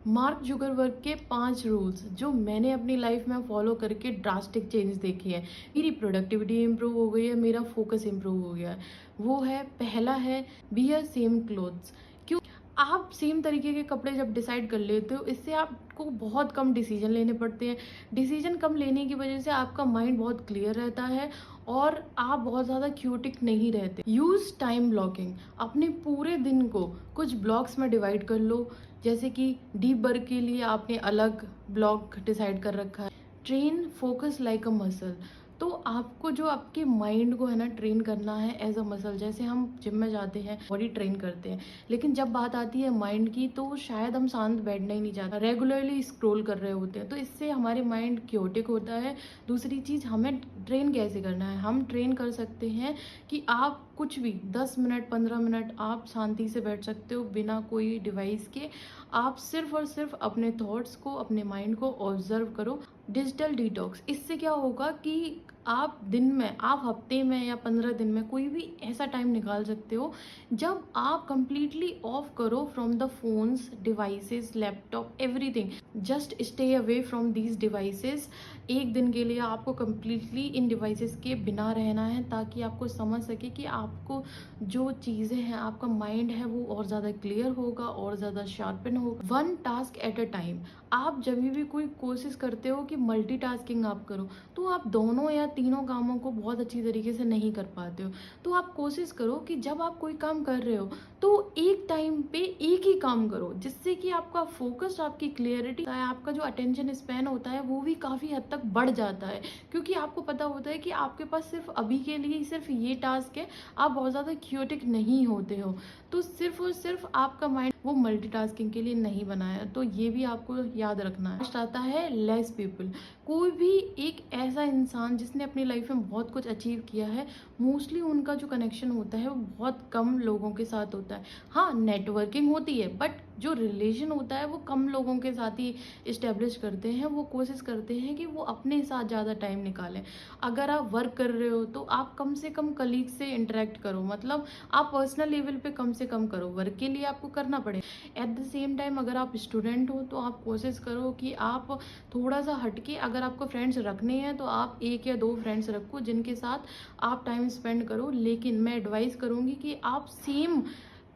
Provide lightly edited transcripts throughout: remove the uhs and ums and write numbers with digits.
Mark Zuckerberg के 5 rules जो मैंने अपनी लाइफ में फॉलो करके ड्रास्टिक चेंज देखे हैं। मेरी प्रोडक्टिविटी इंप्रूव हो गई है, मेरा फोकस इंप्रूव हो गया है। वो है, पहला है, बियर सेम क्लोथ्स। क्यों? आप सेम तरीके के कपड़े जब डिसाइड कर लेते हो, इससे आपको बहुत कम डिसीजन लेने पड़ते हैं। डिसीजन कम लेने की वजह से आपका माइंड बहुत क्लियर रहता है और आप बहुत ज़्यादा क्यूटिक नहीं रहते। Use time blocking. अपने पूरे दिन को कुछ ब्लॉक्स में डिवाइड कर लो। जैसे कि डीप वर्क के लिए आपने अलग ब्लॉक डिसाइड कर रखा है। Train focus like a muscle. तो आपको जो आपके माइंड को है ना ट्रेन करना है एज अ मसल। जैसे हम जिम में जाते हैं, बॉडी ट्रेन करते हैं, लेकिन जब बात आती है माइंड की तो शायद हम शांत बैठना ही नहीं चाहता, रेगुलरली स्क्रॉल कर रहे होते हैं। तो इससे हमारे माइंड क्योटिक होता है। दूसरी चीज़, हमें ट्रेन कैसे करना है? हम ट्रेन कर सकते हैं कि आप कुछ भी 10 मिनट 15 मिनट आप शांति से बैठ सकते हो बिना कोई डिवाइस के। आप सिर्फ और सिर्फ अपने थॉट्स को, अपने माइंड को ऑब्जर्व करो। Digital detox. इससे क्या होगा कि आप दिन में, आप हफ्ते में या 15 दिन में कोई भी ऐसा टाइम निकाल सकते हो जब आप कंप्लीटली ऑफ करो from the phones, devices, laptop, everything. Just stay away from these devices. एक दिन के लिए आपको कंप्लीटली इन डिवाइसेस के बिना रहना है, ताकि आपको समझ सके कि आपको जो चीज़ें हैं, आपका माइंड है वो और ज़्यादा क्लियर होगा और ज़्यादा शार्पन होगा। One task at a time. आप जब भी कोई कोशिश करते हो कि मल्टीटास्किंग आप करो, तो आप दोनों या तीनों कामों को बहुत अच्छी तरीके से नहीं कर पाते हो। तो आप कोशिश करो कि जब आप कोई काम कर रहे हो तो एक टाइम पे एक ही काम करो, जिससे कि आपका फोकस, आपकी क्लियरिटी, आपका जो अटेंशन स्पैन होता है वो भी काफ़ी हद तक बढ़ जाता है। क्योंकि आपको पता होता है कि आपके पास सिर्फ अभी के लिए सिर्फ ये टास्क है, आप बहुत ज़्यादा क्यूटिक नहीं होते हो। तो सिर्फ और सिर्फ आपका माइंड वो मल्टीटास्किंग के लिए नहीं बनाया। तो ये भी आपको याद रखना है। नेक्स्ट आता है लेस पीपल। कोई भी एक ऐसा इंसान जिसने अपनी लाइफ में बहुत कुछ अचीव किया है, मोस्टली उनका जो कनेक्शन होता है वो बहुत कम लोगों के साथ होता है। हाँ, नेटवर्किंग होती है, बट जो रिलेशन होता है वो कम लोगों के साथ ही इस्टेब्लिश करते हैं। वो कोशिश करते हैं कि वो अपने साथ ज़्यादा टाइम निकालें। अगर आप वर्क कर रहे हो तो आप कम से कम कलीग से इंटरेक्ट करो, मतलब आप पर्सनल लेवल पे कम से कम करो। वर्क के लिए आपको करना पड़ेगा। एट द सेम टाइम अगर आप स्टूडेंट हो तो आप कोशिश करो कि आप थोड़ा सा हटके, अगर आपको फ्रेंड्स रखने हैं तो आप 1 या 2 फ्रेंड्स रखो जिनके साथ आप टाइम स्पेंड करो। लेकिन मैं एडवाइस करूँगी कि आप सेम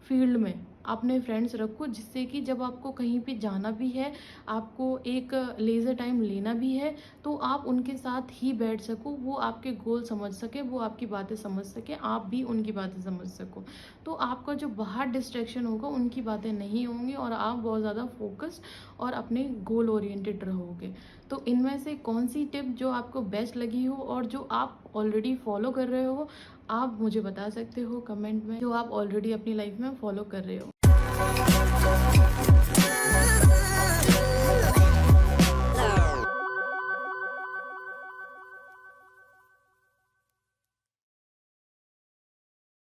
फील्ड में अपने फ्रेंड्स रखो, जिससे कि जब आपको कहीं पे जाना भी है, आपको एक लेज़र टाइम लेना भी है, तो आप उनके साथ ही बैठ सको। वो आपके गोल समझ सके, वो आपकी बातें समझ सके, आप भी उनकी बातें समझ सको। तो आपका जो बाहर डिस्ट्रैक्शन होगा उनकी बातें नहीं होंगी और आप बहुत ज़्यादा फोकस्ड और अपने गोल ओरिएंटेड रहोगे। तो इनमें से कौन सी टिप जो आपको बेस्ट लगी हो और जो आप ऑलरेडी फॉलो कर रहे हो, आप मुझे बता सकते हो कमेंट में, जो आप ऑलरेडी अपनी लाइफ में फॉलो कर रहे हो।